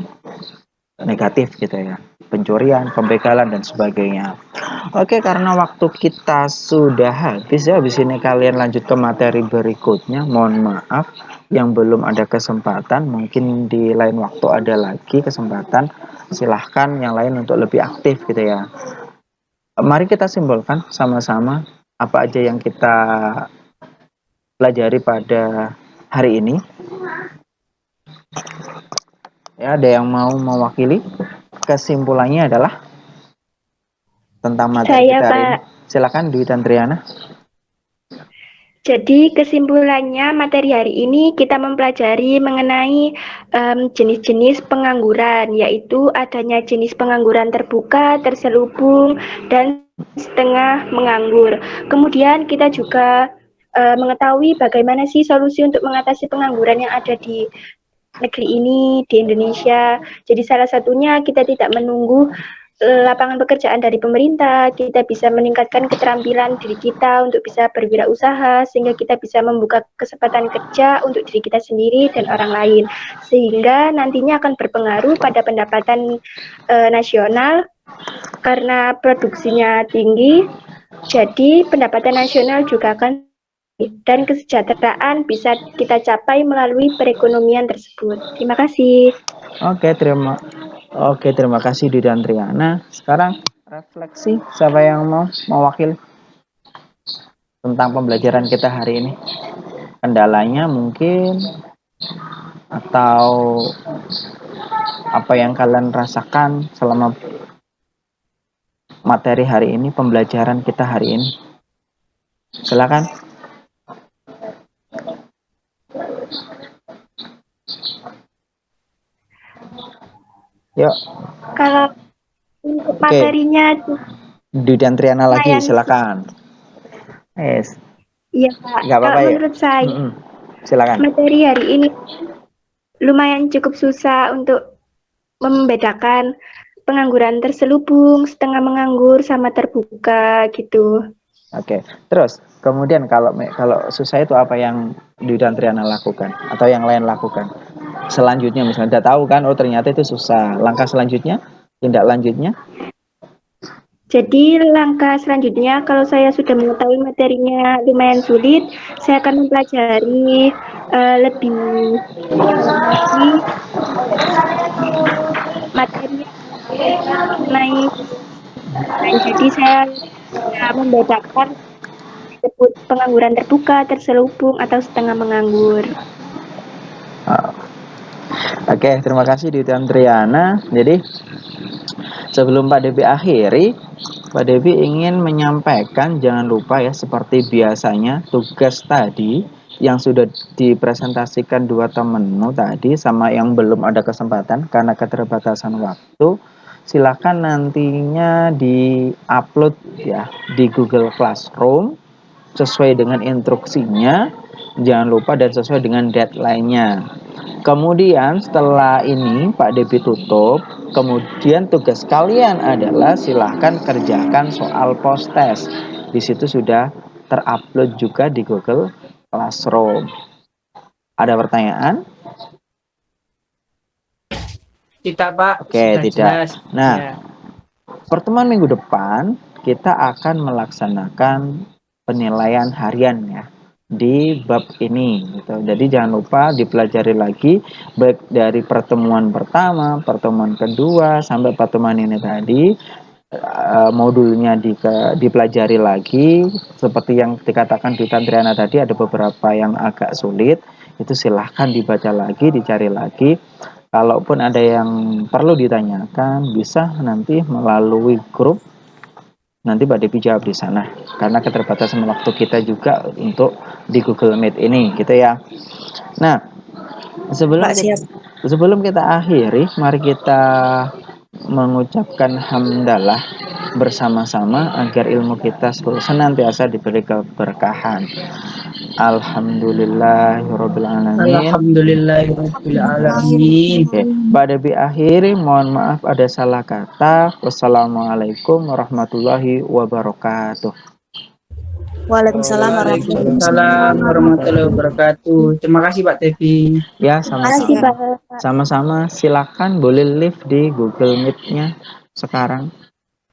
negatif gitu ya, pencurian, pembegalan dan sebagainya. Oke, karena waktu kita sudah habis ya, habis ini kalian lanjut ke materi berikutnya. Mohon maaf yang belum ada kesempatan, mungkin di lain waktu ada lagi kesempatan. Silahkan yang lain untuk lebih aktif gitu ya. Mari kita simpulkan sama-sama apa aja yang kita pelajari pada hari ini. Ya, ada yang mau mewakili? Kesimpulannya adalah tentang materi Saya, kita hari ini. Pak. Silakan Dwi dan Triana. Jadi kesimpulannya materi hari ini kita mempelajari mengenai jenis-jenis pengangguran, yaitu adanya jenis pengangguran terbuka, terselubung, dan setengah menganggur. Kemudian kita juga mengetahui bagaimana sih solusi untuk mengatasi pengangguran yang ada di negeri ini, di Indonesia. Jadi salah satunya kita tidak menunggu lapangan pekerjaan dari pemerintah, kita bisa meningkatkan keterampilan diri kita untuk bisa berwirausaha, sehingga kita bisa membuka kesempatan kerja untuk diri kita sendiri dan orang lain, sehingga nantinya akan berpengaruh pada pendapatan nasional karena produksinya tinggi, jadi pendapatan nasional juga akan dan kesejahteraan bisa kita capai melalui perekonomian tersebut. Terima kasih. Oke, terima kasih Didi dan Triana. Sekarang refleksi, siapa yang mau mewakili tentang pembelajaran kita hari ini? Kendalanya mungkin, atau apa yang kalian rasakan selama materi hari ini, pembelajaran kita hari ini? Silakan. Yuk, Kalau untuk Oke. materinya, Didi dan Triana lagi, lumayan silakan. Yes, iya Pak. nggak apa-apa Kalau ya. menurut saya Silakan. materi hari ini lumayan cukup susah untuk membedakan pengangguran terselubung, setengah menganggur, sama terbuka gitu. Oke, terus kemudian kalau susah itu apa yang Didi dan Triana lakukan atau yang lain lakukan? Selanjutnya misalnya udah tahu kan, oh ternyata itu susah. Langkah selanjutnya, tindak lanjutnya? Jadi langkah selanjutnya, kalau saya sudah mengetahui materinya lumayan sulit, saya akan mempelajari lebih dalam lagi materi mengenai dan jadi saya bisa membedakan disebut pengangguran terbuka, terselubung, atau setengah menganggur. Oke, terima kasih Didi dan Triana. Jadi sebelum Pak Debi akhiri, Pak Debi ingin menyampaikan, jangan lupa ya, seperti biasanya tugas tadi yang sudah dipresentasikan dua temenmu tadi sama yang belum ada kesempatan karena keterbatasan waktu, silakan nantinya di-upload ya di Google Classroom sesuai dengan instruksinya, jangan lupa, dan sesuai dengan deadline-nya. Kemudian setelah ini Pak Debi tutup, kemudian tugas kalian adalah silahkan kerjakan soal post test. Di situ sudah terupload juga di Google Classroom. Ada pertanyaan? Tidak, Pak. Oke, Sudah tidak. jelas. Nah, Ya. pertemuan minggu depan kita akan melaksanakan penilaian harian ya di bab ini gitu. Jadi jangan lupa dipelajari lagi baik dari pertemuan pertama, pertemuan kedua sampai pertemuan ini tadi, modulnya dipelajari lagi. Seperti yang dikatakan di Tantriana tadi, ada beberapa yang agak sulit, itu silahkan dibaca lagi, dicari lagi. Kalaupun ada yang perlu ditanyakan, bisa nanti melalui grup. Nanti Mbak Devi jawab di sana. Karena keterbatasan waktu kita juga untuk di Google Meet ini, gitu ya. Nah, sebelum kita akhiri, mari kita mengucapkan hamdalah bersama-sama agar ilmu kita senantiasa diberi keberkahan. Alhamdulillahirabbil alamin. Alhamdulillahirabbil alamin. Oke, pada akhir mohon maaf ada salah kata. Wassalamualaikum warahmatullahi wabarakatuh. Waalaikumsalam Waalaikumsalam warahmatullahi wabarakatuh. Terima kasih Pak Devi. Ya, Terima kasih sama-sama. Pak. Sama-sama, silakan boleh live di Google Meet-nya sekarang.